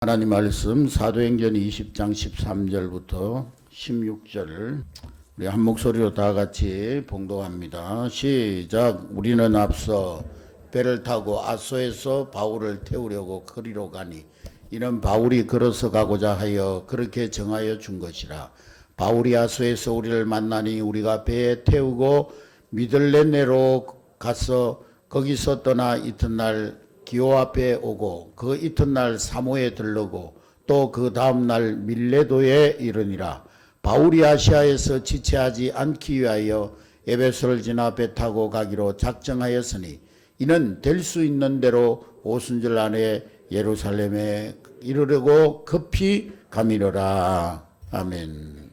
하나님 말씀 사도행전 20장 13절부터 16절 우리 한 목소리로 다 같이 봉독합니다. 시작. 우리는 앞서 배를 타고 아소에서 바울을 태우려고 거리로 가니 이는 바울이 걸어서 가고자 하여 그렇게 정하여 준 것이라. 바울이 아소에서 우리를 만나니 우리가 배에 태우고 미들레네로 가서 거기서 떠나 이튿날 기오 앞에 오고 그 이튿날 사모에 들르고 또 그 다음날 밀레도에 이르니라. 바울이 아시아에서 지체하지 않기 위하여 에베소를 지나 배 타고 가기로 작정하였으니 이는 될 수 있는 대로 오순절 안에 예루살렘에 이르려고 급히 가미르라. 아멘.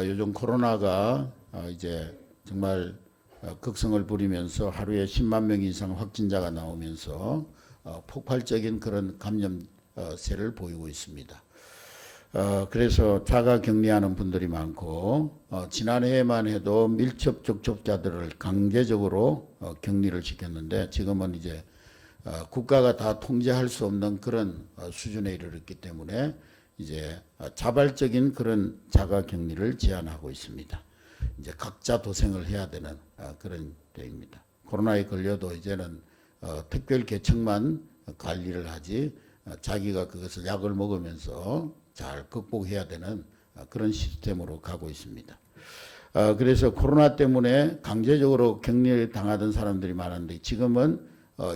요즘 코로나가 이제 정말 극성을 부리면서 하루에 10만 명 이상 확진자가 나오면서 폭발적인 그런 감염세를 보이고 있습니다. 그래서 자가 격리하는 분들이 많고 지난해에만 해도 밀접 접촉자들을 강제적으로 격리를 시켰는데 지금은 이제 국가가 다 통제할 수 없는 그런 수준에 이르렀기 때문에 이제 자발적인 그런 자가 격리를 제한하고 있습니다. 이제 각자 도생을 해야 되는 그런 때입니다. 코로나에 걸려도 이제는 특별 계층만 관리를 하지 자기가 그것을 약을 먹으면서 잘 극복해야 되는 그런 시스템으로 가고 있습니다. 그래서 코로나 때문에 강제적으로 격리를 당하던 사람들이 많은데 지금은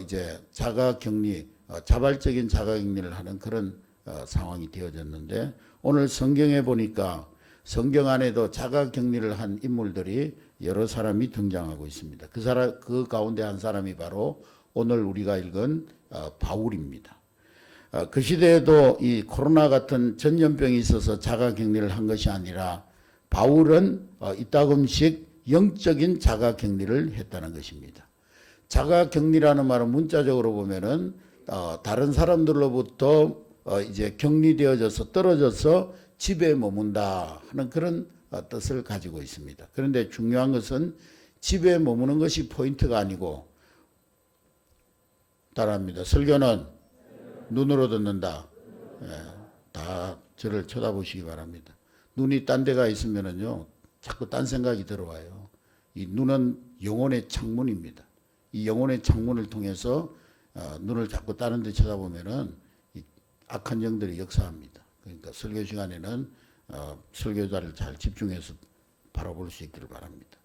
이제 자가격리, 자발적인 자가격리를 하는 그런 상황이 되어졌는데 오늘 성경에 보니까 성경 안에도 자가격리를 한 인물들이 여러 사람이 등장하고 있습니다. 그 가운데 한 사람이 바로 오늘 우리가 읽은 바울입니다. 그 시대에도 이 코로나 같은 전염병이 있어서 자가격리를 한 것이 아니라 바울은 이따금씩 영적인 자가격리를 했다는 것입니다. 자가격리라는 말은 문자적으로 보면은 다른 사람들로부터 이제 격리되어져서 떨어져서 집에 머문다 하는 그런 뜻을 가지고 있습니다. 그런데 중요한 것은 집에 머무는 것이 포인트가 아니고 따라합니다. 설교는 눈으로 듣는다. 다 저를 쳐다보시기 바랍니다. 눈이 딴 데가 있으면은요 자꾸 딴 생각이 들어와요. 이 눈은 영혼의 창문입니다. 이 영혼의 창문을 통해서 눈을 자꾸 다른 데 쳐다보면은 이 악한 영들이 역사합니다. 그러니까 설교 시간에는 설교자를 잘 집중해서 바라볼 수 있기를 바랍니다.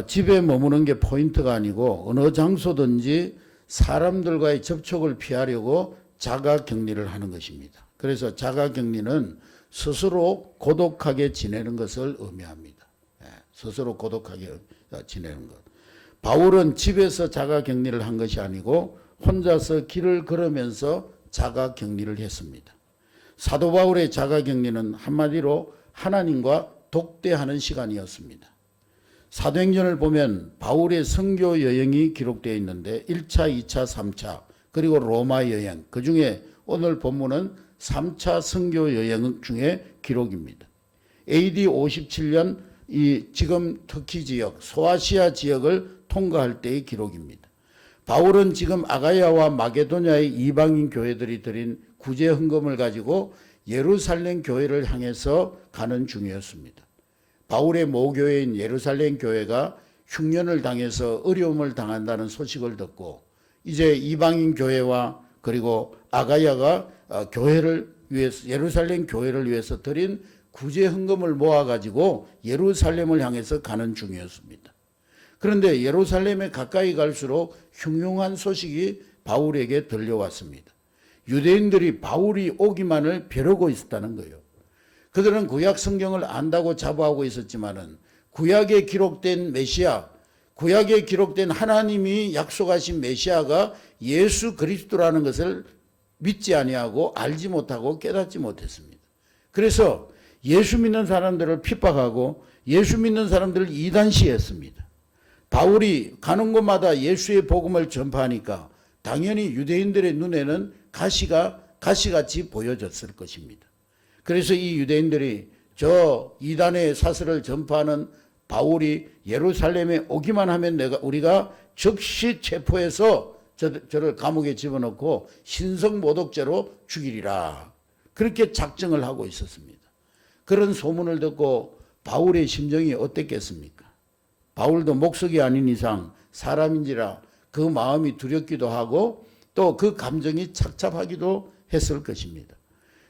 집에 머무는 게 포인트가 아니고 어느 장소든지 사람들과의 접촉을 피하려고 자가격리를 하는 것입니다. 그래서 자가격리는 스스로 고독하게 지내는 것을 의미합니다. 스스로 고독하게 지내는 것. 바울은 집에서 자가격리를 한 것이 아니고 혼자서 길을 걸으면서 자가격리를 했습니다. 사도 바울의 자가격리는 한마디로 하나님과 독대하는 시간이었습니다. 사도행전을 보면 바울의 선교 여행이 기록되어 있는데 1차, 2차, 3차 그리고 로마 여행, 그중에 오늘 본문은 3차 선교 여행 중에 기록입니다. AD 57년 이 지금 터키 지역, 소아시아 지역을 통과할 때의 기록입니다. 바울은 지금 아가야와 마게도냐의 이방인 교회들이 드린 구제 헌금을 가지고 예루살렘 교회를 향해서 가는 중이었습니다. 바울의 모교회인 예루살렘 교회가 흉년을 당해서 어려움을 당한다는 소식을 듣고 이제 이방인 교회와 그리고 아가야가 교회를 위해서 예루살렘 교회를 위해서 드린 구제 헌금을 모아가지고 예루살렘을 향해서 가는 중이었습니다. 그런데 예루살렘에 가까이 갈수록 흉흉한 소식이 바울에게 들려왔습니다. 유대인들이 바울이 오기만을 벼르고 있었다는 거예요. 그들은 구약 성경을 안다고 자부하고 있었지만은 구약에 기록된 메시아, 구약에 기록된 하나님이 약속하신 메시아가 예수 그리스도라는 것을 믿지 아니하고 알지 못하고 깨닫지 못했습니다. 그래서 예수 믿는 사람들을 핍박하고 예수 믿는 사람들을 이단시했습니다. 바울이 가는 곳마다 예수의 복음을 전파하니까 당연히 유대인들의 눈에는 가시같이 보여졌을 것입니다. 그래서 이 유대인들이 저 이단의 사설을 전파하는 바울이 예루살렘에 오기만 하면 우리가 즉시 체포해서 저를 감옥에 집어넣고 신성모독죄로 죽이리라. 그렇게 작정을 하고 있었습니다. 그런 소문을 듣고 바울의 심정이 어땠겠습니까? 바울도 목석이 아닌 이상 사람인지라 그 마음이 두렵기도 하고 또 그 감정이 착잡하기도 했을 것입니다.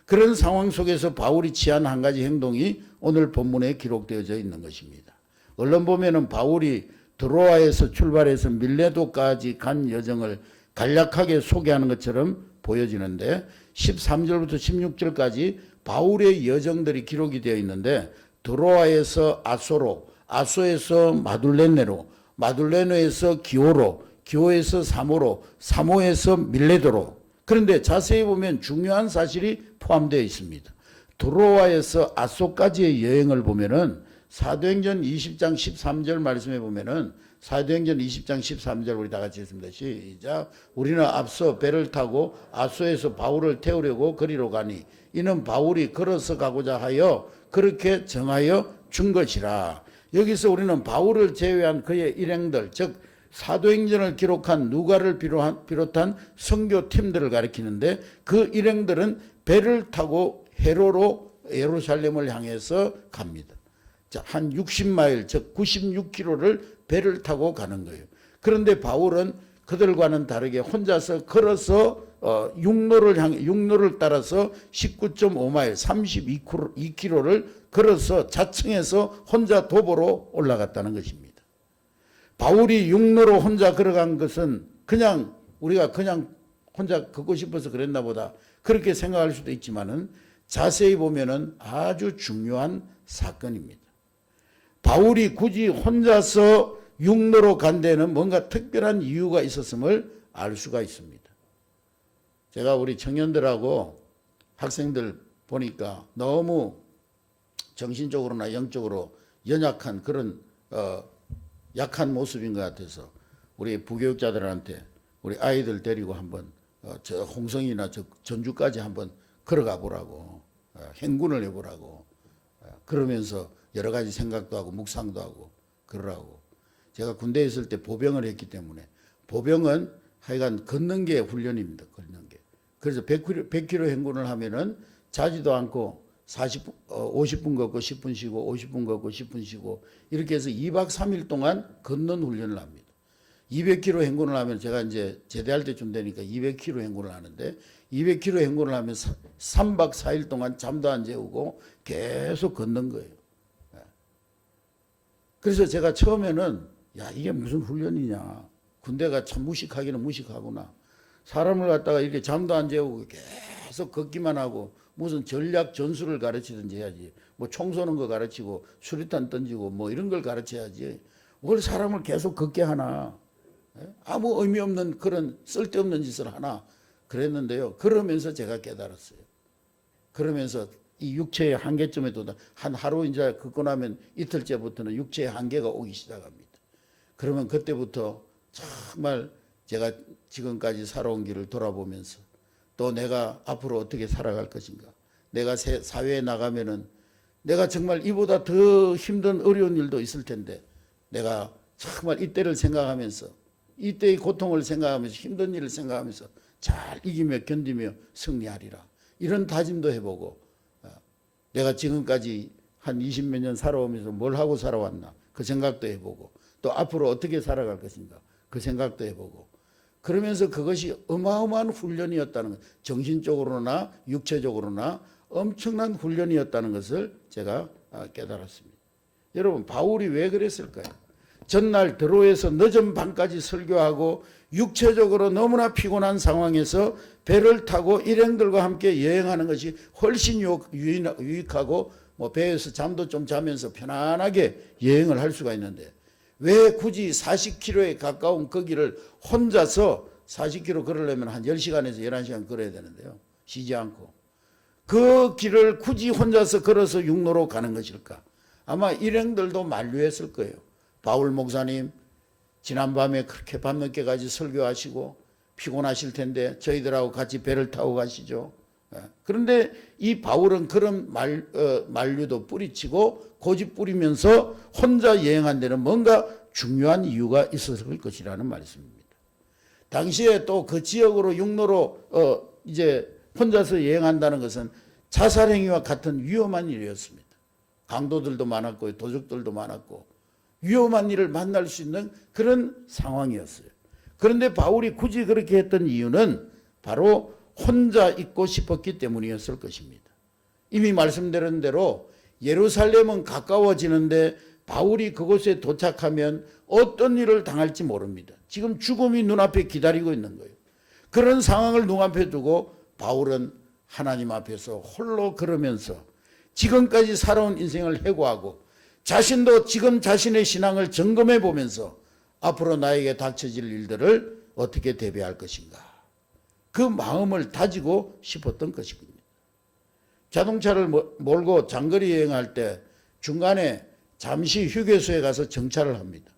그런 상황 속에서 바울이 취한 한 가지 행동이 오늘 본문에 기록되어져 있는 것입니다. 언론 보면은 바울이 드로아에서 출발해서 밀레도까지 간 여정을 간략하게 소개하는 것처럼 보여지는데 13절부터 16절까지 바울의 여정들이 기록이 되어 있는데 드로아에서 아소로, 아소에서 마둘레네로, 마둘레네에서 기오로, 기오에서 사모로, 사모에서 밀레도로. 그런데 자세히 보면 중요한 사실이 포함되어 있습니다. 드로아에서 아소까지의 여행을 보면은 사도행전 20장 13절 말씀에 보면은 사도행전 20장 13절 우리 다 같이 했습니다. 시작. 우리는 앞서 배를 타고 아소에서 바울을 태우려고 거리로 가니 이는 바울이 걸어서 가고자 하여 그렇게 정하여 준 것이라. 여기서 우리는 바울을 제외한 그의 일행들, 즉 사도행전을 기록한 누가를 비롯한 선교팀들을 가리키는데 그 일행들은 배를 타고 해로로 예루살렘을 향해서 갑니다. 자, 한 60마일, 즉 96km를 배를 타고 가는 거예요. 그런데 바울은 그들과는 다르게 혼자서 걸어서 육로를 따라서 19.5마일, 32km를 걸어서 자청해서 혼자 도보로 올라갔다는 것입니다. 바울이 육로로 혼자 걸어간 것은 그냥 우리가 그냥 혼자 걷고 싶어서 그랬나 보다 그렇게 생각할 수도 있지만은 자세히 보면은 아주 중요한 사건입니다. 바울이 굳이 혼자서 육로로 간 데는 뭔가 특별한 이유가 있었음을 알 수가 있습니다. 제가 우리 청년들하고 학생들 보니까 너무 정신적으로나 영적으로 연약한 그런 약한 모습인 것 같아서 우리 부교육자들한테 우리 아이들 데리고 한번 저 홍성이나 저 전주까지 한번 걸어가 보라고 행군을 해보라고 그러면서 여러 가지 생각도 하고 묵상도 하고 그러라고. 제가 군대에 있을 때 보병을 했기 때문에 보병은 하여간 걷는 게 훈련입니다. 걷는 게. 그래서 100km 행군을 하면은 자지도 않고 50분 걷고 10분 쉬고 50분 걷고 10분 쉬고 이렇게 해서 2박 3일 동안 걷는 훈련을 합니다. 200km 행군을 하면 제가 이제 제대할 때쯤 되니까 200km 행군을 하는데 200km 행군을 하면 3박 4일 동안 잠도 안 재우고 계속 걷는 거예요. 그래서 제가 처음에는 야 이게 무슨 훈련이냐. 군대가 참 무식하기는 무식하구나. 사람을 갖다가 이렇게 잠도 안 재우고 계속 걷기만 하고 무슨 전략 전술을 가르치든지 해야지. 뭐 총 쏘는 거 가르치고 수류탄 던지고 뭐 이런 걸 가르쳐야지. 뭘 사람을 계속 걷게 하나. 아무 의미 없는 그런 쓸데없는 짓을 하나. 그랬는데요. 그러면서 제가 깨달았어요. 그러면서 이 육체의 한계점에 도달, 한 하루 이제 걷고 나면 이틀째부터는 육체의 한계가 오기 시작합니다. 그러면 그때부터 정말 제가 지금까지 살아온 길을 돌아보면서 또 내가 앞으로 어떻게 살아갈 것인가. 내가 사회에 나가면은 내가 정말 이보다 더 힘든 어려운 일도 있을 텐데 내가 정말 이때를 생각하면서 이때의 고통을 생각하면서 힘든 일을 생각하면서 잘 이기며 견디며 승리하리라. 이런 다짐도 해보고 내가 지금까지 한 20몇 년 살아오면서 뭘 하고 살아왔나 그 생각도 해보고 또 앞으로 어떻게 살아갈 것인가 그 생각도 해보고 그러면서 그것이 어마어마한 훈련이었다는 것, 정신적으로나 육체적으로나 엄청난 훈련이었다는 것을 제가 깨달았습니다. 여러분 바울이 왜 그랬을까요? 전날 드로에서 늦은 밤까지 설교하고 육체적으로 너무나 피곤한 상황에서 배를 타고 일행들과 함께 여행하는 것이 훨씬 유익하고 뭐 배에서 잠도 좀 자면서 편안하게 여행을 할 수가 있는데 왜 굳이 40km에 가까운 그 길을 혼자서 40km 걸으려면 한 10시간에서 11시간 걸어야 되는데요. 쉬지 않고. 그 길을 굳이 혼자서 걸어서 육로로 가는 것일까? 아마 일행들도 만류했을 거예요. 바울 목사님 지난밤에 그렇게 밤늦게까지 설교하시고 피곤하실 텐데 저희들하고 같이 배를 타고 가시죠. 그런데 이 바울은 그런 만류도 뿌리치고 고집 부리면서 혼자 여행한 데는 뭔가 중요한 이유가 있었을 것이라는 말씀입니다. 당시에 또 그 지역으로 육로로 이제 혼자서 여행한다는 것은 자살행위와 같은 위험한 일이었습니다. 강도들도 많았고 도적들도 많았고 위험한 일을 만날 수 있는 그런 상황이었어요. 그런데 바울이 굳이 그렇게 했던 이유는 바로 혼자 있고 싶었기 때문이었을 것입니다. 이미 말씀드린 대로 예루살렘은 가까워지는데 바울이 그곳에 도착하면 어떤 일을 당할지 모릅니다. 지금 죽음이 눈앞에 기다리고 있는 거예요. 그런 상황을 눈앞에 두고 바울은 하나님 앞에서 홀로 걸으면서 지금까지 살아온 인생을 회고하고 자신도 지금 자신의 신앙을 점검해 보면서 앞으로 나에게 닥쳐질 일들을 어떻게 대비할 것인가. 그 마음을 다지고 싶었던 것입니다. 자동차를 몰고 장거리 여행할 때 중간에 잠시 휴게소에 가서 정차를 합니다.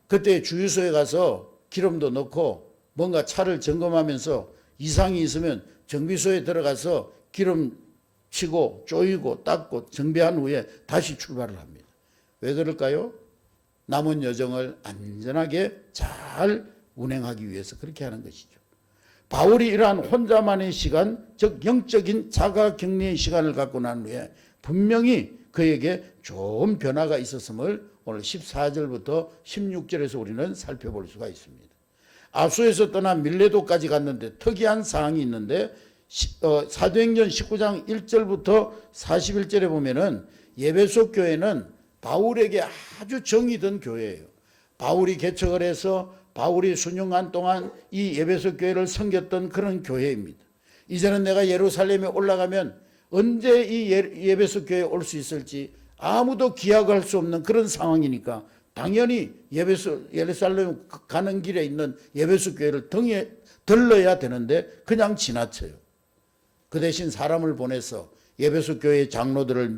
그때 주유소에 가서 기름도 넣고 뭔가 차를 점검하면서 이상이 있으면 정비소에 들어가서 기름 치고 조이고 닦고 정비한 후에 다시 출발을 합니다. 왜 그럴까요? 남은 여정을 안전하게 잘 운행하기 위해서 그렇게 하는 것이죠. 바울이 이러한 혼자만의 시간, 즉 영적인 자가격리의 시간을 갖고 난 후에 분명히 그에게 좋은 변화가 있었음을 오늘 14절부터 16절에서 우리는 살펴볼 수가 있습니다. 아수에서 떠나 밀레도까지 갔는데 특이한 사항이 있는데 사도행전 19장 1절부터 41절에 보면은 에베소 교회는 바울에게 아주 정이 든 교회예요. 바울이 개척을 해서 바울이 수년간 동안 이 에베소 교회를 섬겼던 그런 교회입니다. 이제는 내가 예루살렘에 올라가면 언제 이 에베소 교회에 올 수 있을지 아무도 기약할 수 없는 그런 상황이니까 당연히 예루살렘 가는 길에 있는 에베소 교회를 들러야 되는데 그냥 지나쳐요. 그 대신 사람을 보내서 에베소 교회의 장로들을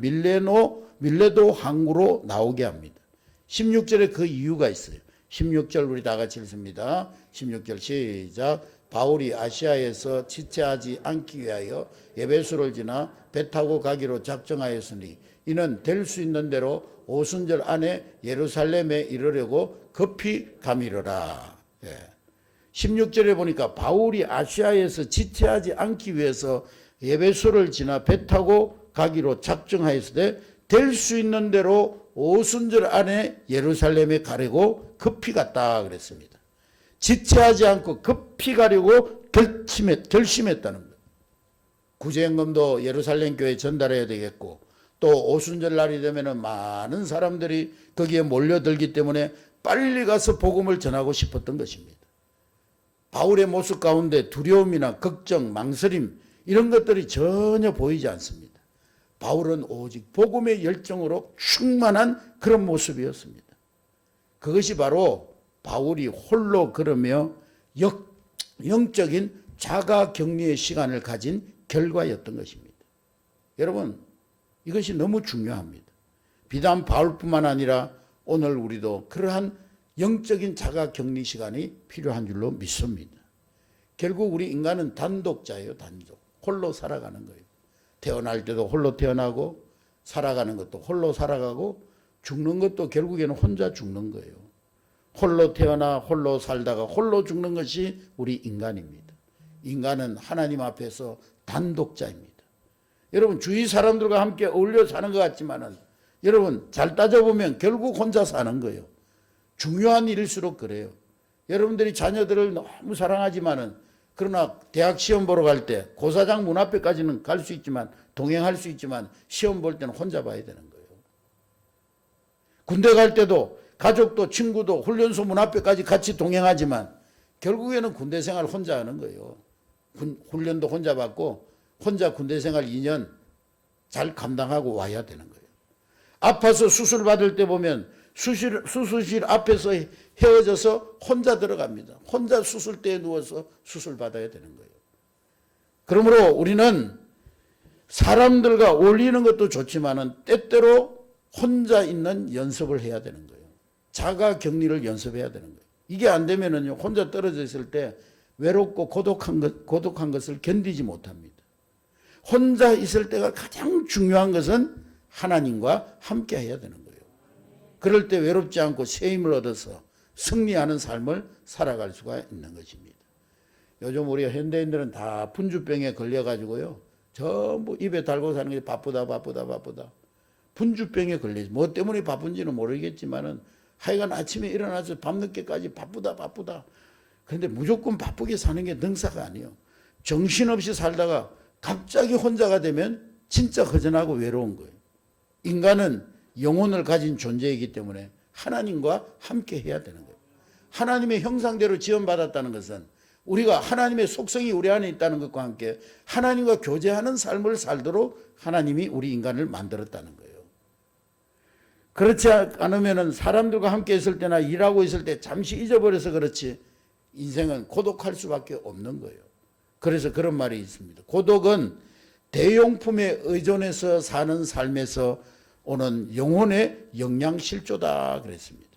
밀레도 항구로 나오게 합니다. 16절에 그 이유가 있어요. 16절 우리 다 같이 읽습니다. 16절 시작. 바울이 아시아에서 지체하지 않기 위하여 에베소를 지나 배 타고 가기로 작정하였으니 이는 될 수 있는 대로 오순절 안에 예루살렘에 이르려고 급히 가미르라. 16절에 보니까 바울이 아시아에서 지체하지 않기 위해서 에베소를 지나 배 타고 가기로 작정하였으되 될 수 있는 대로 오순절 안에 예루살렘에 가려고 급히 갔다 그랬습니다. 지체하지 않고 급히 가려고 결심했다는 거예요. 구제연금도 예루살렘 교회에 전달해야 되겠고 또 오순절 날이 되면 많은 사람들이 거기에 몰려들기 때문에 빨리 가서 복음을 전하고 싶었던 것입니다. 바울의 모습 가운데 두려움이나 걱정, 망설임 이런 것들이 전혀 보이지 않습니다. 바울은 오직 복음의 열정으로 충만한 그런 모습이었습니다. 그것이 바로 바울이 홀로 걸으며 영적인 자가격리의 시간을 가진 결과였던 것입니다. 여러분, 이것이 너무 중요합니다. 비단 바울뿐만 아니라 오늘 우리도 그러한 영적인 자가격리 시간이 필요한 줄로 믿습니다. 결국 우리 인간은 단독자예요. 단독. 홀로 살아가는 거예요. 태어날 때도 홀로 태어나고 살아가는 것도 홀로 살아가고 죽는 것도 결국에는 혼자 죽는 거예요. 홀로 태어나 홀로 살다가 홀로 죽는 것이 우리 인간입니다. 인간은 하나님 앞에서 단독자입니다. 여러분 주위 사람들과 함께 어울려 사는 것 같지만은 여러분 잘 따져보면 결국 혼자 사는 거예요. 중요한 일일수록 그래요. 여러분들이 자녀들을 너무 사랑하지만은 그러나 대학 시험 보러 갈 때 고사장 문 앞에까지는 갈 수 있지만 동행할 수 있지만 시험 볼 때는 혼자 봐야 되는 거예요. 군대 갈 때도 가족도 친구도 훈련소 문 앞에까지 같이 동행하지만 결국에는 군대 생활 혼자 하는 거예요. 훈련도 혼자 받고 혼자 군대 생활 2년 잘 감당하고 와야 되는 거예요. 아파서 수술 받을 때 보면 수술실 앞에서 헤어져서 혼자 들어갑니다. 혼자 수술대에 누워서 수술 받아야 되는 거예요. 그러므로 우리는 사람들과 어울리는 것도 좋지만은 때때로 혼자 있는 연습을 해야 되는 거예요. 자가 격리를 연습해야 되는 거예요. 이게 안 되면은요, 혼자 떨어져 있을 때 외롭고 고독한 것을 견디지 못합니다. 혼자 있을 때가 가장 중요한 것은 하나님과 함께 해야 되는 거예요. 그럴 때 외롭지 않고 새 힘을 얻어서 승리하는 삶을 살아갈 수가 있는 것입니다. 요즘 우리 현대인들은 다 분주병에 걸려가지고요. 전부 입에 달고 사는 게 바쁘다. 분주병에 걸리지. 뭐 때문에 바쁜지는 모르겠지만은 하여간 아침에 일어나서 밤늦게까지 바쁘다. 그런데 무조건 바쁘게 사는 게 능사가 아니에요. 정신없이 살다가 갑자기 혼자가 되면 진짜 허전하고 외로운 거예요. 인간은 영혼을 가진 존재이기 때문에 하나님과 함께 해야 되는 거예요. 하나님의 형상대로 지원받았다는 것은 우리가 하나님의 속성이 우리 안에 있다는 것과 함께 하나님과 교제하는 삶을 살도록 하나님이 우리 인간을 만들었다는 거예요. 그렇지 않으면 사람들과 함께 있을 때나 일하고 있을 때 잠시 잊어버려서 그렇지 인생은 고독할 수밖에 없는 거예요. 그래서 그런 말이 있습니다. 고독은 대용품에 의존해서 사는 삶에서 오는 영혼의 영양실조다 그랬습니다.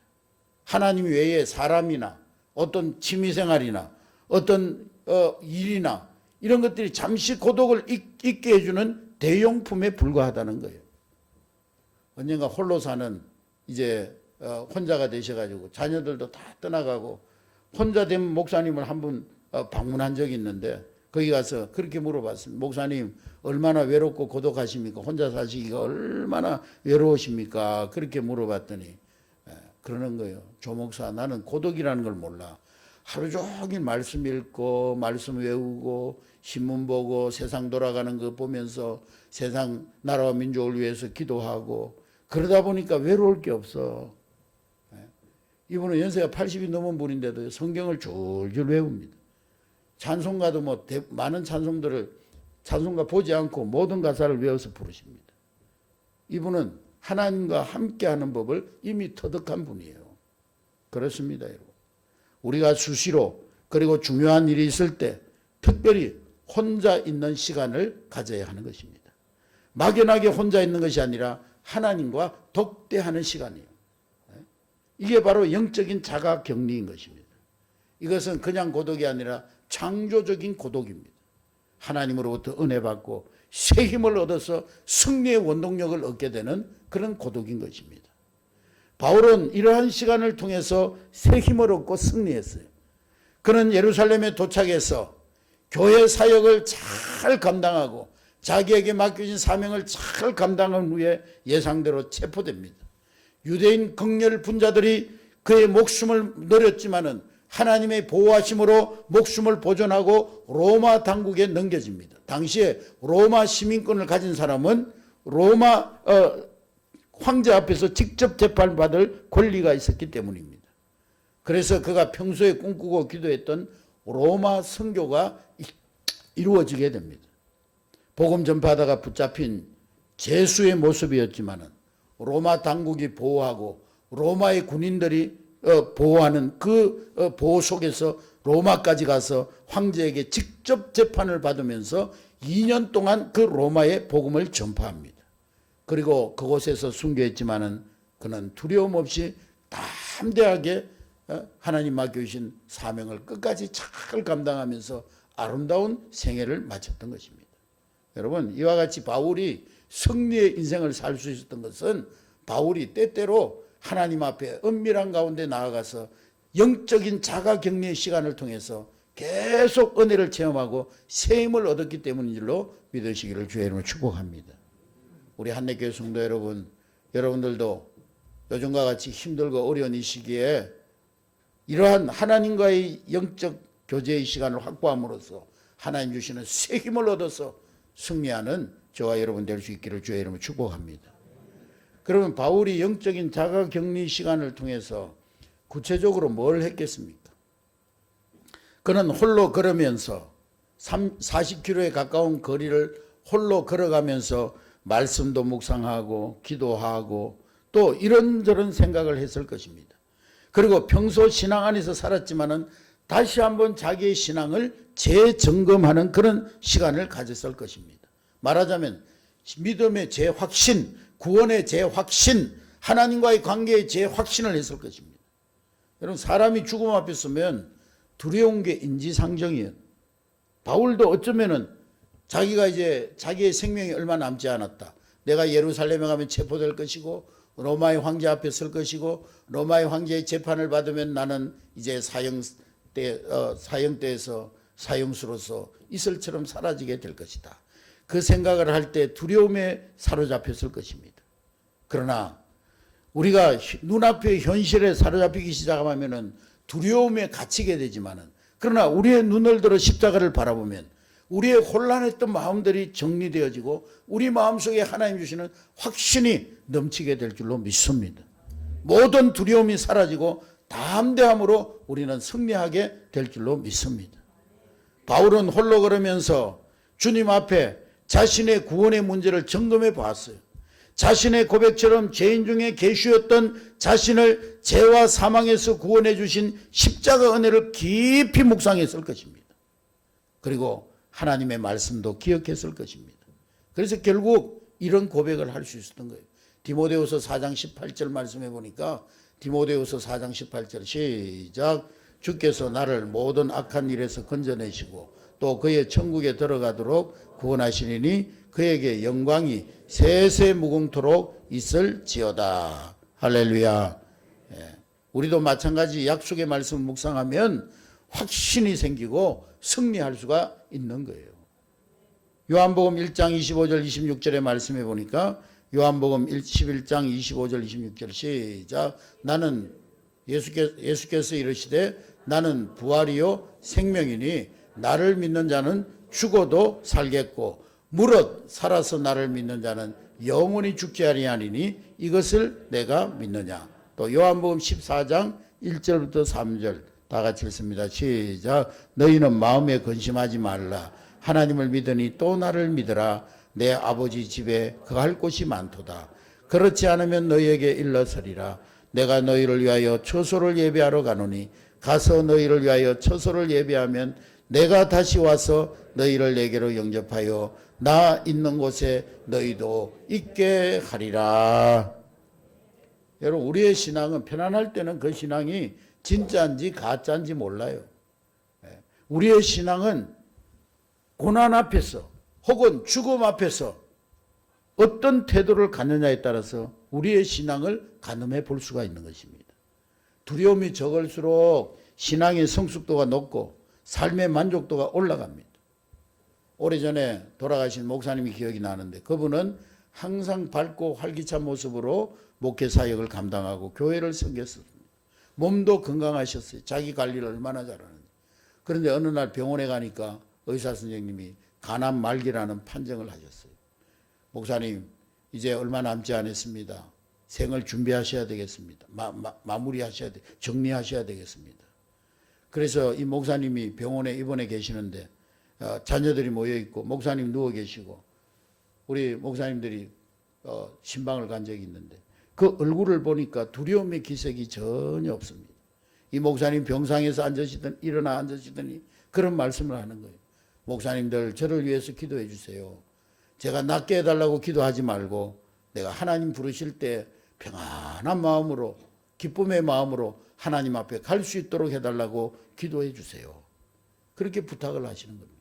하나님 외에 사람이나 어떤 취미생활이나 어떤 일이나 이런 것들이 잠시 고독을 잊게 해주는 대용품에 불과하다는 거예요. 언젠가 홀로 사는 이제 혼자가 되셔가지고 자녀들도 다 떠나가고 혼자 된 목사님을 한 번 방문한 적이 있는데 거기 가서 그렇게 물어봤습니다. 목사님 얼마나 외롭고 고독하십니까? 혼자 사시기가 얼마나 외로우십니까? 그렇게 물어봤더니 그러는 거예요. 조 목사 나는 고독이라는 걸 몰라. 하루 종일 말씀 읽고 말씀 외우고 신문 보고 세상 돌아가는 거 보면서 세상 나라와 민족을 위해서 기도하고 그러다 보니까 외로울 게 없어. 이분은 연세가 80이 넘은 분인데도 성경을 줄줄 외웁니다. 찬송가도 뭐 많은 찬송들을 찬송가 보지 않고 모든 가사를 외워서 부르십니다. 이분은 하나님과 함께하는 법을 이미 터득한 분이에요. 그렇습니다, 여러분. 우리가 수시로 그리고 중요한 일이 있을 때 특별히 혼자 있는 시간을 가져야 하는 것입니다. 막연하게 혼자 있는 것이 아니라 하나님과 독대하는 시간이에요. 이게 바로 영적인 자가격리인 것입니다. 이것은 그냥 고독이 아니라 창조적인 고독입니다. 하나님으로부터 은혜 받고 새 힘을 얻어서 승리의 원동력을 얻게 되는 그런 고독인 것입니다. 바울은 이러한 시간을 통해서 새 힘을 얻고 승리했어요. 그는 예루살렘에 도착해서 교회 사역을 잘 감당하고 자기에게 맡겨진 사명을 잘 감당한 후에 예상대로 체포됩니다. 유대인 극렬 분자들이 그의 목숨을 노렸지만은 하나님의 보호하심으로 목숨을 보존하고 로마 당국에 넘겨집니다. 당시에 로마 시민권을 가진 사람은 로마 황제 앞에서 직접 재판받을 권리가 있었기 때문입니다. 그래서 그가 평소에 꿈꾸고 기도했던 로마 선교가 이루어지게 됩니다. 복음 전파하다가 붙잡힌 제수의 모습이었지만은 로마 당국이 보호하고 로마의 군인들이 보호하는 그 보호 속에서 로마까지 가서 황제에게 직접 재판을 받으면서 2년 동안 그 로마의 복음을 전파합니다. 그리고 그곳에서 순교했지만은 그는 두려움 없이 담대하게 하나님 맡겨주신 사명을 끝까지 잘 감당하면서 아름다운 생애를 마쳤던 것입니다. 여러분, 이와 같이 바울이 승리의 인생을 살 수 있었던 것은 바울이 때때로 하나님 앞에 은밀한 가운데 나아가서 영적인 자가격리의 시간을 통해서 계속 은혜를 체험하고 새 힘을 얻었기 때문인 줄로 믿으시기를 주의 이름으로 축복합니다. 우리 한내교회 성도 여러분, 여러분들도 요즘과 같이 힘들고 어려운 이 시기에 이러한 하나님과의 영적 교제의 시간을 확보함으로써 하나님 주시는 새 힘을 얻어서 승리하는 저와 여러분 될 수 있기를 주의 이름으로 축복합니다. 그러면 바울이 영적인 자가격리 시간을 통해서 구체적으로 뭘 했겠습니까? 그는 홀로 걸으면서 40km에 가까운 거리를 홀로 걸어가면서 말씀도 묵상하고 기도하고 또 이런저런 생각을 했을 것입니다. 그리고 평소 신앙 안에서 살았지만은 다시 한번 자기의 신앙을 재점검하는 그런 시간을 가졌을 것입니다. 말하자면 믿음의 재확신, 구원의 재확신, 하나님과의 관계의 재확신을 했을 것입니다. 여러분, 사람이 죽음 앞에 서면 두려운 게 인지상정이에요. 바울도 어쩌면은 자기가 이제 자기의 생명이 얼마 남지 않았다. 내가 예루살렘에 가면 체포될 것이고 로마의 황제 앞에 설 것이고 로마의 황제의 재판을 받으면 나는 이제 사형대에서 사형수로서 이슬처럼 사라지게 될 것이다. 그 생각을 할 때 두려움에 사로잡혔을 것입니다. 그러나 우리가 눈앞의 현실에 사로잡히기 시작하면 두려움에 갇히게 되지만은, 그러나 우리의 눈을 들어 십자가를 바라보면 우리의 혼란했던 마음들이 정리되어지고 우리 마음속에 하나님 주시는 확신이 넘치게 될 줄로 믿습니다. 모든 두려움이 사라지고 담대함으로 우리는 승리하게 될 줄로 믿습니다. 바울은 홀로 걸으면서 주님 앞에 자신의 구원의 문제를 점검해 보았어요. 자신의 고백처럼 죄인 중에 계시였던 자신을 죄와 사망에서 구원해 주신 십자가 은혜를 깊이 묵상했을 것입니다. 그리고 하나님의 말씀도 기억했을 것입니다. 그래서 결국 이런 고백을 할 수 있었던 거예요. 디모데후서 4장 18절 말씀해 보니까, 디모데후서 4장 18절 시작. 주께서 나를 모든 악한 일에서 건져내시고 또 그의 천국에 들어가도록 구원하시리니 그에게 영광이 세세 무궁토록 있을지어다. 할렐루야. 우리도 마찬가지 약속의 말씀을 묵상하면 확신이 생기고 승리할 수가 있는 거예요. 요한복음 1장 25절 26절의 말씀해 보니까, 요한복음 11장 25절 26절 시작. 나는 예수께서 이르시되 나는 부활이요 생명이니 나를 믿는 자는 죽어도 살겠고 무릇 살아서 나를 믿는 자는 영원히 죽지 아니하리니 이것을 내가 믿느냐. 또 요한복음 14장 1절부터 3절 다 같이 읽습니다. 시작. 너희는 마음에 근심하지 말라. 하나님을 믿으니 또 나를 믿으라. 내 아버지 집에 거할 곳이 많도다. 그렇지 않으면 너희에게 일러서리라. 내가 너희를 위하여 처소를 예배하러 가노니 가서 너희를 위하여 처소를 예배하면 내가 다시 와서 너희를 내게로 영접하여 나 있는 곳에 너희도 있게 하리라. 여러분, 우리의 신앙은 편안할 때는 그 신앙이 진짜인지 가짜인지 몰라요. 우리의 신앙은 고난 앞에서 혹은 죽음 앞에서 어떤 태도를 갖느냐에 따라서 우리의 신앙을 가늠해 볼 수가 있는 것입니다. 두려움이 적을수록 신앙의 성숙도가 높고 삶의 만족도가 올라갑니다. 오래전에 돌아가신 목사님이 기억이 나는데, 그분은 항상 밝고 활기찬 모습으로 목회 사역을 감당하고 교회를 섬겼습니다. 몸도 건강하셨어요. 자기 관리를 얼마나 잘하는지. 그런데 어느 날 병원에 가니까 의사 선생님이 간암 말기라는 판정을 하셨어요. 목사님, 이제 얼마 남지 않았습니다. 생을 준비하셔야 되겠습니다. 마무리하셔야 돼, 정리하셔야 되겠습니다. 그래서 이 목사님이 병원에 입원해 계시는데 자녀들이 모여 있고 목사님 누워 계시고 우리 목사님들이 신방을 간 적이 있는데 그 얼굴을 보니까 두려움의 기색이 전혀 없습니다. 이 목사님 병상에서 앉으시던 일어나 앉으시더니 그런 말씀을 하는 거예요. 목사님들, 저를 위해서 기도해 주세요. 제가 낫게 해달라고 기도하지 말고 내가 하나님 부르실 때 평안한 마음으로, 기쁨의 마음으로 하나님 앞에 갈 수 있도록 해달라고 기도해 주세요. 그렇게 부탁을 하시는 겁니다.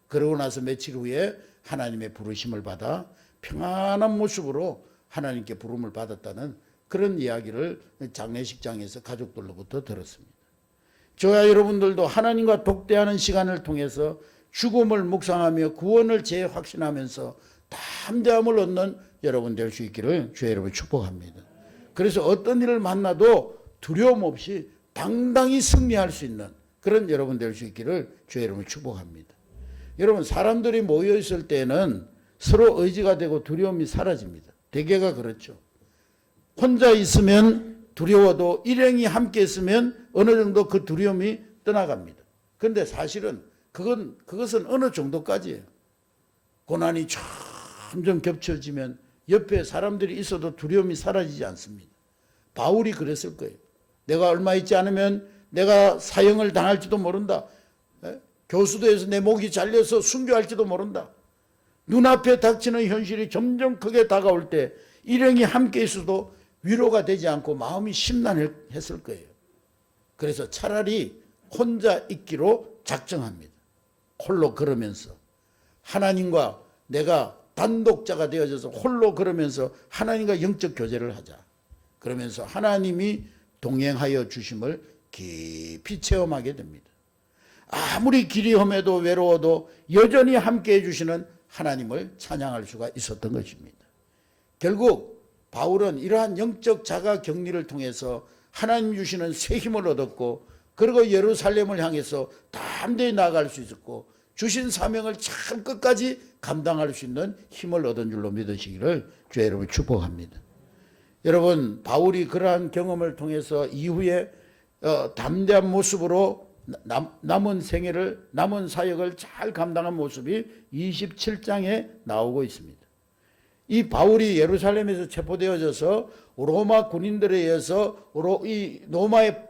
그러고 나서 며칠 후에 하나님의 부르심을 받아 평안한 모습으로 하나님께 부름을 받았다는 그런 이야기를 장례식장에서 가족들로부터 들었습니다. 저와 여러분들도 하나님과 독대하는 시간을 통해서 죽음을 묵상하며 구원을 재확신하면서 담대함을 얻는 여러분 될 수 있기를 주의 이름으로 축복합니다. 그래서 어떤 일을 만나도 두려움 없이 당당히 승리할 수 있는 그런 여러분 될 수 있기를 주의 이름으로 축복합니다. 여러분, 사람들이 모여 있을 때는 서로 의지가 되고 두려움이 사라집니다. 대개가 그렇죠. 혼자 있으면 두려워도 일행이 함께 있으면 어느 정도 그 두려움이 떠나갑니다. 그런데 사실은 그것은 어느 정도까지예요. 고난이 점점 겹쳐지면 옆에 사람들이 있어도 두려움이 사라지지 않습니다. 바울이 그랬을 거예요. 내가 얼마 있지 않으면 내가 사형을 당할지도 모른다. 교수도에서 내 목이 잘려서 순교할지도 모른다. 눈앞에 닥치는 현실이 점점 크게 다가올 때 일행이 함께 있어도 위로가 되지 않고 마음이 심란했을 거예요. 그래서 차라리 혼자 있기로 작정합니다. 홀로 걸으면서 하나님과 내가 단독자가 되어져서 홀로 걸으면서 하나님과 영적 교제를 하자. 그러면서 하나님이 동행하여 주심을 깊이 체험하게 됩니다. 아무리 길이 험해도 외로워도 여전히 함께해 주시는 하나님을 찬양할 수가 있었던 것입니다. 결국 바울은 이러한 영적 자가 격리를 통해서 하나님 주시는 새 힘을 얻었고, 그리고 예루살렘을 향해서 담대히 나아갈 수 있었고, 주신 사명을 참 끝까지 감당할 수 있는 힘을 얻은 줄로 믿으시기를 주의 이름으로 축복합니다. 여러분, 바울이 그러한 경험을 통해서 이후에 담대한 모습으로 남은 생애를, 남은 사역을 잘 감당한 모습이 27장에 나오고 있습니다. 이 바울이 예루살렘에서 체포되어져서 로마 군인들에 의해서 이 로마에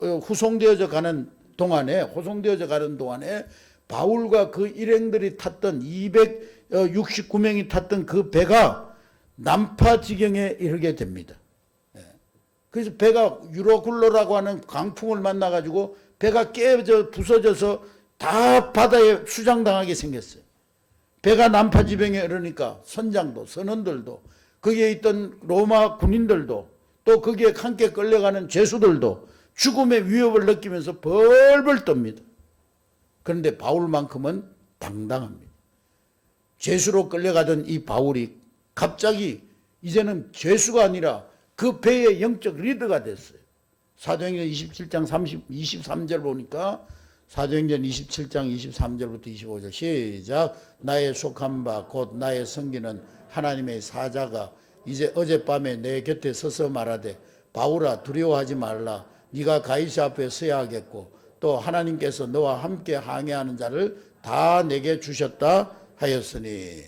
호송되어져 가는 동안에 바울과 그 일행들이 탔던 269명이 탔던 그 배가 난파 지경에 이르게 됩니다. 그래서 배가 유로굴로라고 하는 강풍을 만나가지고 배가 깨져 부서져서 다 바다에 수장당하게 생겼어요. 배가 난파 지경에 이르니까 선장도 선원들도 거기에 있던 로마 군인들도 또 거기에 함께 끌려가는 죄수들도 죽음의 위협을 느끼면서 벌벌 떱니다. 그런데 바울만큼은 당당합니다. 죄수로 끌려가던 이 바울이 갑자기 이제는 죄수가 아니라 그 배의 영적 리더가 됐어요. 사도행전 27장 23절 보니까, 사도행전 27장 23절부터 25절 시작. 나의 속한 바 곧 나의 섬기는 하나님의 사자가 이제 어젯밤에 내 곁에 서서 말하되, 바울아 두려워하지 말라. 네가 가이사 앞에 서야 하겠고 또 하나님께서 너와 함께 항해하는 자를 다 내게 주셨다 하였으니.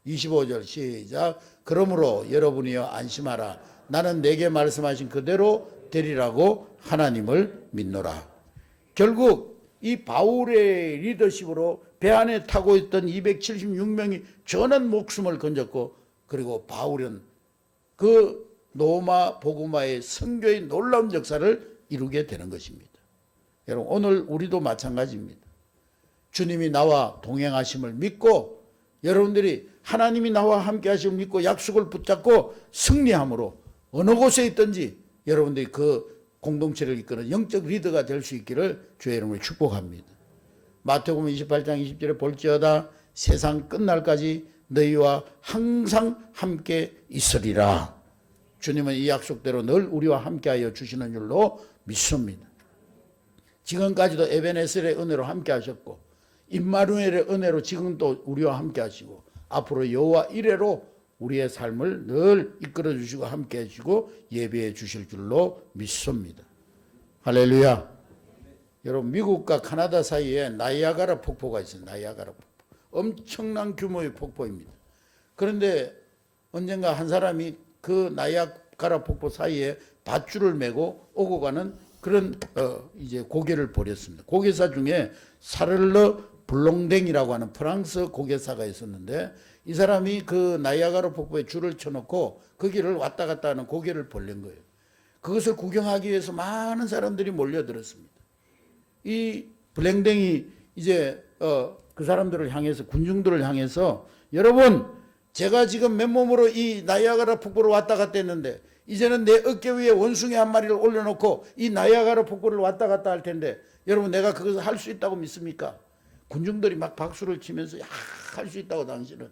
25절 시작. 그러므로 여러분이여 안심하라. 나는 내게 말씀하신 그대로 되리라고 하나님을 믿노라. 결국 이 바울의 리더십으로 배 안에 타고 있던 276명이 전원 목숨을 건졌고, 그리고 바울은 그 로마 복음화의 선교의 놀라운 역사를 이루게 되는 것입니다. 여러분, 오늘 우리도 마찬가지입니다. 주님이 나와 동행하심을 믿고, 여러분들이 하나님이 나와 함께 하심을 믿고 약속을 붙잡고 승리함으로 어느 곳에 있든지 여러분들이 그 공동체를 이끄는 영적 리더가 될 수 있기를 주의 이름으로 축복합니다. 마태복음 28장 20절에 볼지어다 세상 끝날까지 너희와 항상 함께 있으리라. 주님은 이 약속대로 늘 우리와 함께하여 주시는 줄로 믿습니다. 지금까지도 에베네셀의 은혜로 함께 하셨고, 임마누엘의 은혜로 지금도 우리와 함께 하시고, 앞으로 여호와 이레로 우리의 삶을 늘 이끌어 주시고 함께 해주시고 예배해 주실 줄로 믿습니다. 할렐루야. 여러분, 미국과 카나다 사이에 나이아가라 폭포가 있어요. 나이아가라 폭포. 엄청난 규모의 폭포입니다. 그런데 언젠가 한 사람이 그 나이아가라 폭포 사이에 밧줄을 메고 오고 가는 그런 이제 고개를 벌였습니다. 고개사 중에 사를러 블롱댕이라고 하는 프랑스 고개사가 있었는데, 이 사람이 그 나이아가라 폭포에 줄을 쳐놓고 거기를 왔다 갔다 하는 고개를 벌린 거예요. 그것을 구경하기 위해서 많은 사람들이 몰려들었습니다. 이 블랭댕이 이제 그 사람들을 향해서, 군중들을 향해서, 여러분, 제가 지금 맨몸으로 이 나이아가라 폭포를 왔다 갔다 했는데 이제는 내 어깨 위에 원숭이 한 마리를 올려놓고 이 나이아가라 폭포를 왔다 갔다 할 텐데, 여러분, 내가 그것을 할 수 있다고 믿습니까? 군중들이 막 박수를 치면서, 야, 할 수 있다고 당신은.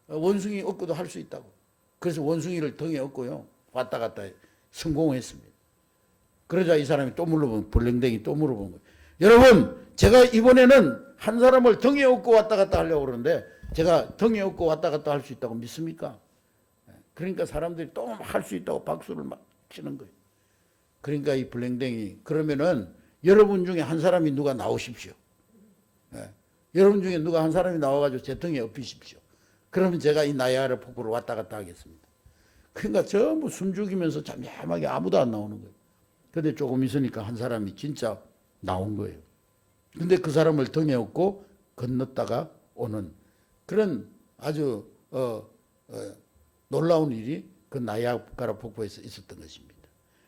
원숭이 업고도 할 수 있다고. 그래서 원숭이를 등에 업고요, 왔다 갔다 성공했습니다. 그러자 이 사람이 또 물어본, 블랭댕이 또 물어본 거예요. 여러분, 제가 이번에는 한 사람을 등에 업고 왔다 갔다 하려고 그러는데 제가 등에 업고 왔다 갔다 할 수 있다고 믿습니까? 그러니까 사람들이 또 할 수 있다고 박수를 막 치는 거예요. 그러니까 이 블랭댕이, 그러면은 여러분 중에 한 사람이 누가 나오십시오. 여러분 중에 누가 한 사람이 나와가지고 제 등에 업히십시오. 그러면 제가 이 나이아가라 폭포를 왔다 갔다 하겠습니다. 그러니까 전부 숨죽이면서 잠잠하게 아무도 안 나오는 거예요. 그런데 조금 있으니까 한 사람이 진짜 나온 거예요. 근데 그 사람을 등에 업고 건넜다가 오는 그런 아주 놀라운 일이 그 나이아가라 폭포에서 있었던 것입니다.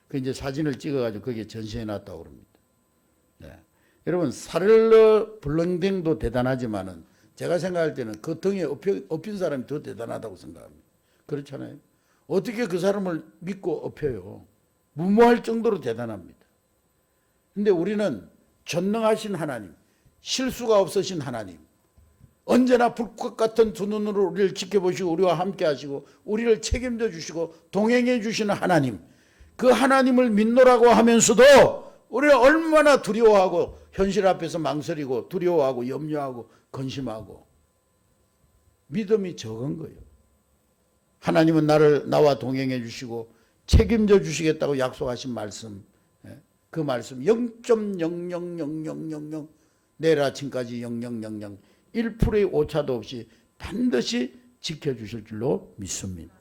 그 이제 사진을 찍어가지고 거기에 전시해 놨다고 그럽니다. 네. 여러분, 사를러 블랭댕도 대단하지만은 제가 생각할 때는 그 등에 업힌 사람이 더 대단하다고 생각합니다. 그렇잖아요. 어떻게 그 사람을 믿고 엎혀요? 무모할 정도로 대단합니다. 근데 우리는 전능하신 하나님, 실수가 없으신 하나님, 언제나 불꽃 같은 두 눈으로 우리를 지켜보시고 우리와 함께 하시고 우리를 책임져 주시고 동행해 주시는 하나님, 그 하나님을 믿노라고 하면서도 우리를 얼마나 두려워하고 현실 앞에서 망설이고 두려워하고 염려하고 근심하고 믿음이 적은 거예요. 하나님은 나와 동행해 주시고 책임져 주시겠다고 약속하신 말씀, 그 말씀 0.000000 내일 아침까지 0000 1%의 오차도 없이 반드시 지켜주실 줄로 믿습니다.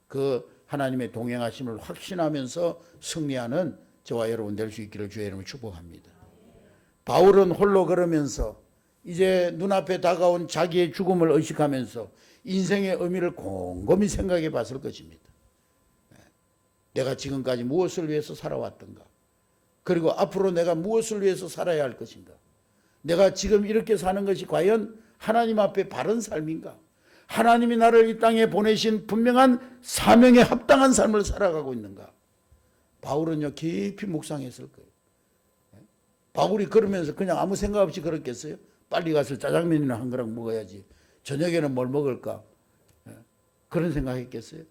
그 하나님의 동행하심을 확신하면서 승리하는 저와 여러분 될 수 있기를 주의 이름으로 축복합니다. 바울은 홀로 걸으면서 이제 눈앞에 다가온 자기의 죽음을 의식하면서 인생의 의미를 곰곰이 생각해 봤을 것입니다. 내가 지금까지 무엇을 위해서 살아왔던가? 그리고 앞으로 내가 무엇을 위해서 살아야 할 것인가? 내가 지금 이렇게 사는 것이 과연 하나님 앞에 바른 삶인가? 하나님이 나를 이 땅에 보내신 분명한 사명에 합당한 삶을 살아가고 있는가? 바울은요 깊이 묵상했을 거예요. 바울이 걸으면서 그냥 아무 생각 없이 걸었겠어요? 빨리 가서 짜장면이나 한 그릇 먹어야지. 저녁에는 뭘 먹을까? 그런 생각했겠어요?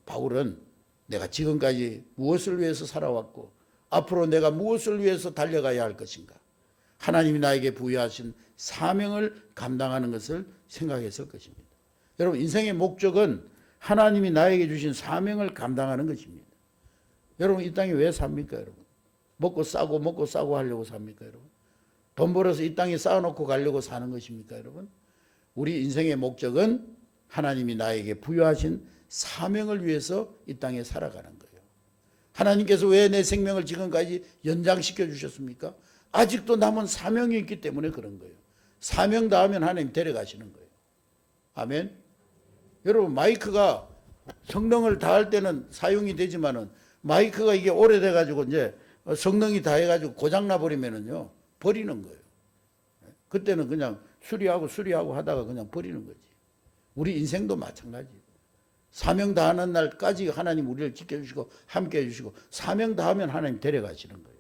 바울은 내가 지금까지 무엇을 위해서 살아왔고 앞으로 내가 무엇을 위해서 달려가야 할 것인가? 하나님이 나에게 부여하신 사명을 감당하는 것을 생각했을 것입니다. 여러분 인생의 목적은 하나님이 나에게 주신 사명을 감당하는 것입니다. 여러분 이 땅에 왜 삽니까 여러분? 먹고 싸고 하려고 삽니까 여러분? 돈 벌어서 이 땅에 쌓아놓고 가려고 사는 것입니까 여러분? 우리 인생의 목적은 하나님이 나에게 부여하신 사명을 위해서 이 땅에 살아가는 거예요. 하나님께서 왜 내 생명을 지금까지 연장시켜 주셨습니까? 아직도 남은 사명이 있기 때문에 그런 거예요. 사명 다하면 하나님 데려가시는 거예요. 아멘. 여러분 마이크가 성능을 다할 때는 사용이 되지만은 마이크가 이게 오래돼 가지고 이제 성능이 다해 가지고 고장 나 버리면은요 버리는 거예요. 그때는 그냥 수리하고 하다가 그냥 버리는 거지. 우리 인생도 마찬가지예요. 사명 다하는 날까지 하나님 우리를 지켜주시고 함께 해주시고 사명 다하면 하나님 데려가시는 거예요.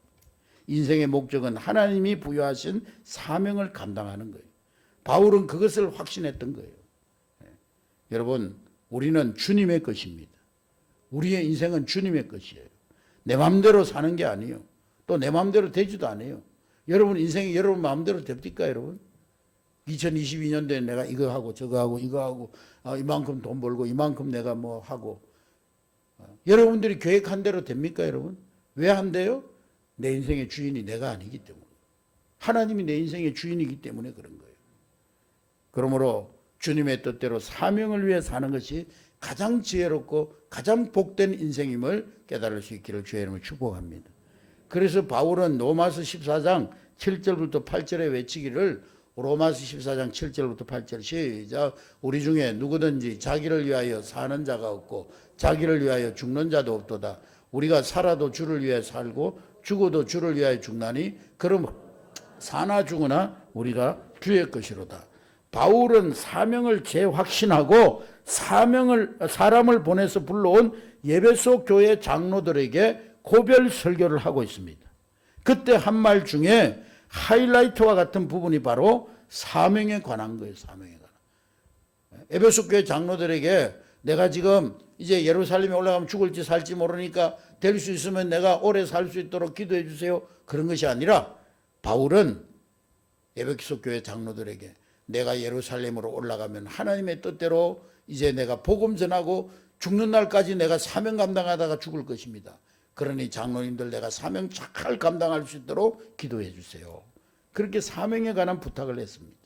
인생의 목적은 하나님이 부여하신 사명을 감당하는 거예요. 바울은 그것을 확신했던 거예요. 여러분 우리는 주님의 것입니다. 우리의 인생은 주님의 것이에요. 내 마음대로 사는 게 아니에요. 또 내 마음대로 되지도 않아요. 여러분 인생이 여러분 마음대로 됩니까 여러분? 2022년도에 내가 이거 하고 저거 하고 이거 하고 이만큼 돈 벌고 이만큼 내가 뭐 하고 여러분들이 계획한 대로 됩니까 여러분? 왜 안 돼요? 내 인생의 주인이 내가 아니기 때문에. 하나님이 내 인생의 주인이기 때문에 그런 거예요. 그러므로 주님의 뜻대로 사명을 위해 사는 것이 가장 지혜롭고 가장 복된 인생임을 깨달을 수 있기를 주의 이름으로 축복합니다. 그래서 바울은 로마서 14장 7절부터 8절에 외치기를 로마서 14장 7절부터 8절 시작. 우리 중에 누구든지 자기를 위하여 사는 자가 없고 자기를 위하여 죽는 자도 없도다. 우리가 살아도 주를 위해 살고 죽어도 주를 위하여 죽나니 그럼 사나 죽으나 우리가 주의 것이로다. 바울은 사명을 재확신하고 사람을 보내서 불러온 에베소 교회 장로들에게 고별 설교를 하고 있습니다. 그때 한 말 중에 하이라이트와 같은 부분이 바로 사명에 관한 거예요. 사명에 관한. 에베소 교회 장로들에게 내가 지금 이제 예루살렘에 올라가면 죽을지 살지 모르니까 될 수 있으면 내가 오래 살 수 있도록 기도해 주세요. 그런 것이 아니라 바울은 에베소 교회 장로들에게 내가 예루살렘으로 올라가면 하나님의 뜻대로 이제 내가 복음 전하고 죽는 날까지 내가 사명 감당하다가 죽을 것입니다. 그러니 장로님들 내가 사명 잘 감당할 수 있도록 기도해 주세요. 그렇게 사명에 관한 부탁을 했습니다.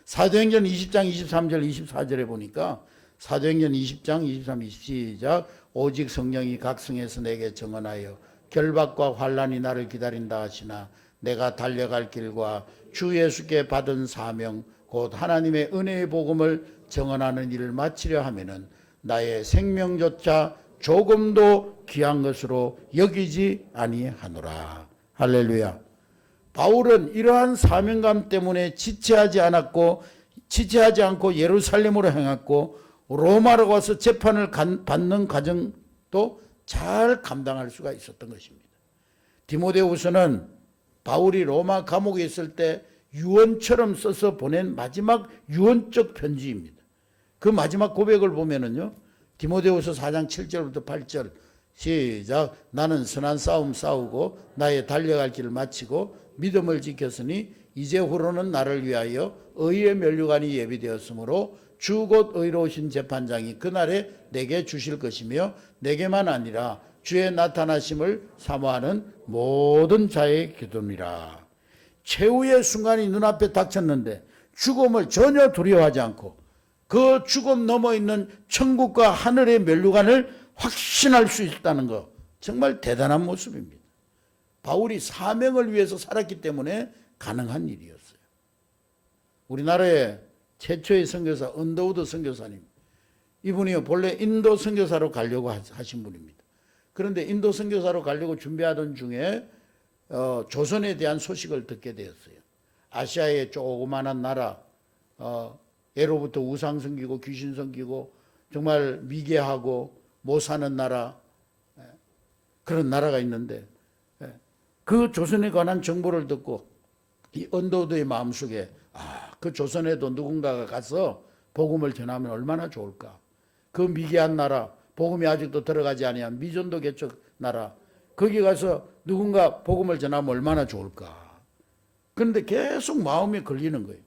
사도행전 20장 23절 24절에 보니까 사도행전 20장 23, 20 시작. 오직 성령이 각성해서 내게 증언하여 결박과 환난이 나를 기다린다 하시나 내가 달려갈 길과 주 예수께 받은 사명 곧 하나님의 은혜의 복음을 증언하는 일을 마치려 하면은 나의 생명조차 조금도 귀한 것으로 여기지 아니하노라. 할렐루야. 바울은 이러한 사명감 때문에 지체하지 않고 예루살렘으로 향했고 로마로 가서 재판을 받는 과정도 잘 감당할 수가 있었던 것입니다. 디모데후서는 바울이 로마 감옥에 있을 때 유언처럼 써서 보낸 마지막 유언적 편지입니다. 그 마지막 고백을 보면은요, 디모데후서 4장 7절부터 8절 시작. 나는 선한 싸움 싸우고 나의 달려갈 길을 마치고 믿음을 지켰으니 이제후로는 나를 위하여 의의 면류관이 예비되었으므로 주 곧 의로우신 재판장이 그날에 내게 주실 것이며 내게만 아니라 주의 나타나심을 사모하는 모든 자의 기도니라. 최후의 순간이 눈앞에 닥쳤는데 죽음을 전혀 두려워하지 않고 그 죽음 넘어 있는 천국과 하늘의 면류관을 확신할 수 있다는 것, 정말 대단한 모습입니다. 바울이 사명을 위해서 살았기 때문에 가능한 일이었어요. 우리나라의 최초의 선교사 언더우드 선교사님, 이분이 본래 인도 선교사로 가려고 하신 분입니다. 그런데 인도 선교사로 가려고 준비하던 중에 조선에 대한 소식을 듣게 되었어요. 아시아의 조그마한 나라, 예로부터 우상 섬기고 귀신 섬기고 정말 미개하고 못 사는 나라, 그런 나라가 있는데 그 조선에 관한 정보를 듣고 이 언더우드의 마음속에 그 조선에도 누군가가 가서 복음을 전하면 얼마나 좋을까. 그 미개한 나라, 복음이 아직도 들어가지 아니한 미전도 개척 나라, 거기 가서 누군가 복음을 전하면 얼마나 좋을까. 그런데 계속 마음에 걸리는 거예요.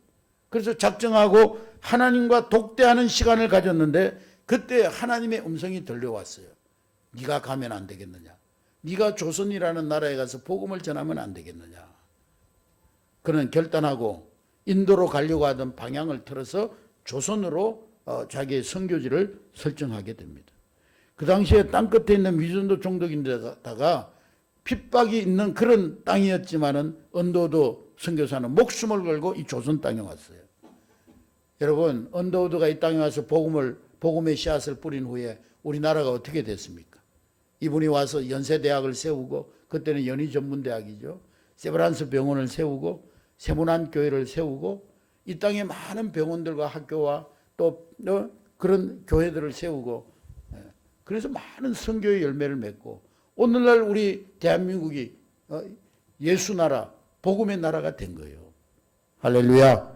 그래서 작정하고 하나님과 독대하는 시간을 가졌는데 그때 하나님의 음성이 들려왔어요. 네가 가면 안 되겠느냐. 네가 조선이라는 나라에 가서 복음을 전하면 안 되겠느냐. 그는 결단하고 인도로 가려고 하던 방향을 틀어서 조선으로 자기의 선교지를 설정하게 됩니다. 그 당시에 땅끝에 있는 미전도 종족인데다가 핍박이 있는 그런 땅이었지만은 언더우드 선교사는 목숨을 걸고 이 조선 땅에 왔어요. 여러분, 언더우드가 이 땅에 와서 복음의 씨앗을 뿌린 후에 우리나라가 어떻게 됐습니까? 이분이 와서 연세대학을 세우고, 그때는 연희전문대학이죠. 세브란스 병원을 세우고 세문안교회를 세우고 이 땅에 많은 병원들과 학교와 또 그런 교회들을 세우고, 그래서 많은 선교의 열매를 맺고 오늘날 우리 대한민국이 예수나라, 복음의 나라가 된 거예요. 할렐루야.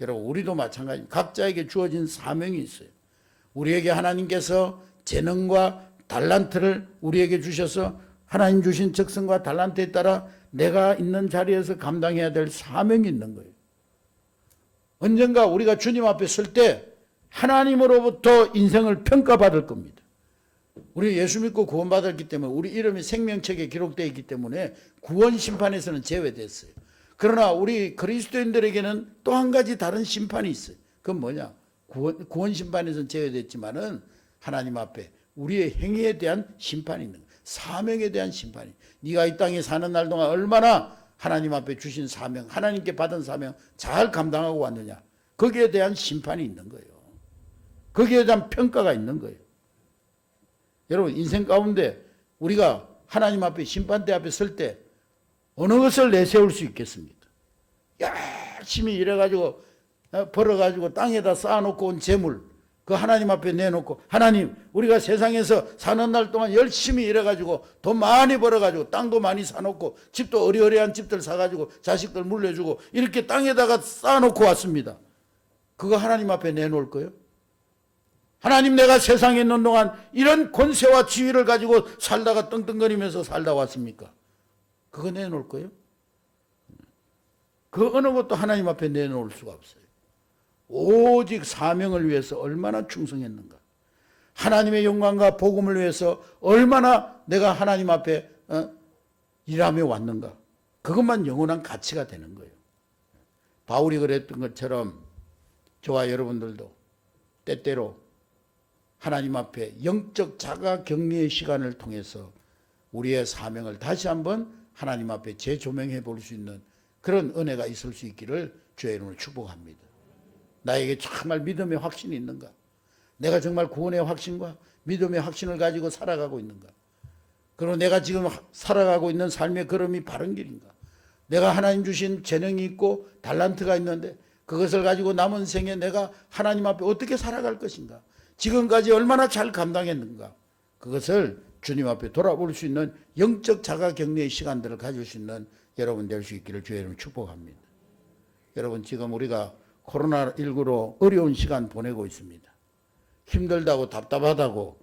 여러분, 우리도 마찬가지입니다. 각자에게 주어진 사명이 있어요. 우리에게 하나님께서 재능과 달란트를 우리에게 주셔서 하나님 주신 적성과 달란트에 따라 내가 있는 자리에서 감당해야 될 사명이 있는 거예요. 언젠가 우리가 주님 앞에 설 때 하나님으로부터 인생을 평가받을 겁니다. 우리 예수 믿고 구원받았기 때문에 우리 이름이 생명책에 기록되어 있기 때문에 구원 심판에서는 제외됐어요. 그러나 우리 그리스도인들에게는 또 한 가지 다른 심판이 있어요. 그건 뭐냐? 구원 심판에서는 제외됐지만은 하나님 앞에 우리의 행위에 대한 심판이 있는 거예요. 사명에 대한 심판이. 네가 이 땅에 사는 날 동안 얼마나 하나님 앞에 주신 사명, 하나님께 받은 사명 잘 감당하고 왔느냐. 거기에 대한 심판이 있는 거예요. 거기에 대한 평가가 있는 거예요. 여러분, 인생 가운데 우리가 하나님 앞에 심판대 앞에 설 때 어느 것을 내세울 수 있겠습니까? 열심히 일해가지고 벌어가지고 땅에다 쌓아놓고 온 재물, 그 하나님 앞에 내놓고, 하나님, 우리가 세상에서 사는 날 동안 열심히 일해가지고 돈 많이 벌어가지고 땅도 많이 사놓고 집도 어리어리한 집들 사가지고 자식들 물려주고 이렇게 땅에다가 쌓아놓고 왔습니다. 그거 하나님 앞에 내놓을 거예요? 하나님, 내가 세상에 있는 동안 이런 권세와 지위를 가지고 살다가 떵떵거리면서 살다 왔습니까? 그거 내놓을 거예요? 그 어느 것도 하나님 앞에 내놓을 수가 없어요. 오직 사명을 위해서 얼마나 충성했는가. 하나님의 영광과 복음을 위해서 얼마나 내가 하나님 앞에 일하며 왔는가. 그것만 영원한 가치가 되는 거예요. 바울이 그랬던 것처럼 저와 여러분들도 때때로 하나님 앞에 영적 자가 격리의 시간을 통해서 우리의 사명을 다시 한번 하나님 앞에 재조명해 볼 수 있는 그런 은혜가 있을 수 있기를 주의 이름으로 축복합니다. 나에게 정말 믿음의 확신이 있는가? 내가 정말 구원의 확신과 믿음의 확신을 가지고 살아가고 있는가? 그리고 내가 지금 살아가고 있는 삶의 걸음이 바른 길인가? 내가 하나님 주신 재능이 있고 달란트가 있는데 그것을 가지고 남은 생에 내가 하나님 앞에 어떻게 살아갈 것인가? 지금까지 얼마나 잘 감당했는가? 그것을 주님 앞에 돌아볼 수 있는 영적 자가격리의 시간들을 가질 수 있는 여러분 될 수 있기를 주의 이름으로 축복합니다. 여러분 지금 우리가 코로나19로 어려운 시간 보내고 있습니다. 힘들다고 답답하다고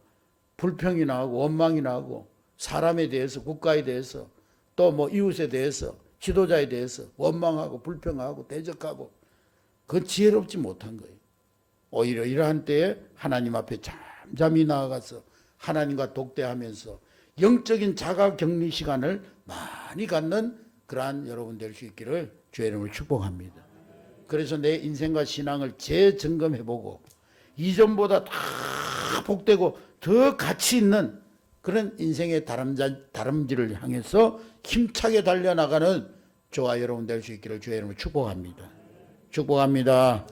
불평이나 하고 원망이나 하고 사람에 대해서 국가에 대해서 또 뭐 이웃에 대해서 지도자에 대해서 원망하고 불평하고 대적하고 그건 지혜롭지 못한 거예요. 오히려 이러한 때에 하나님 앞에 잠잠히 나아가서 하나님과 독대하면서 영적인 자가격리 시간을 많이 갖는 그러한 여러분 될 수 있기를 주의 이름으로 축복합니다. 그래서 내 인생과 신앙을 재점검해보고 이전보다 다 복되고 더 가치 있는 그런 인생의 다름질을 향해서 힘차게 달려나가는 저와 여러분 될 수 있기를 주의 이름으로 축복합니다. 축복합니다.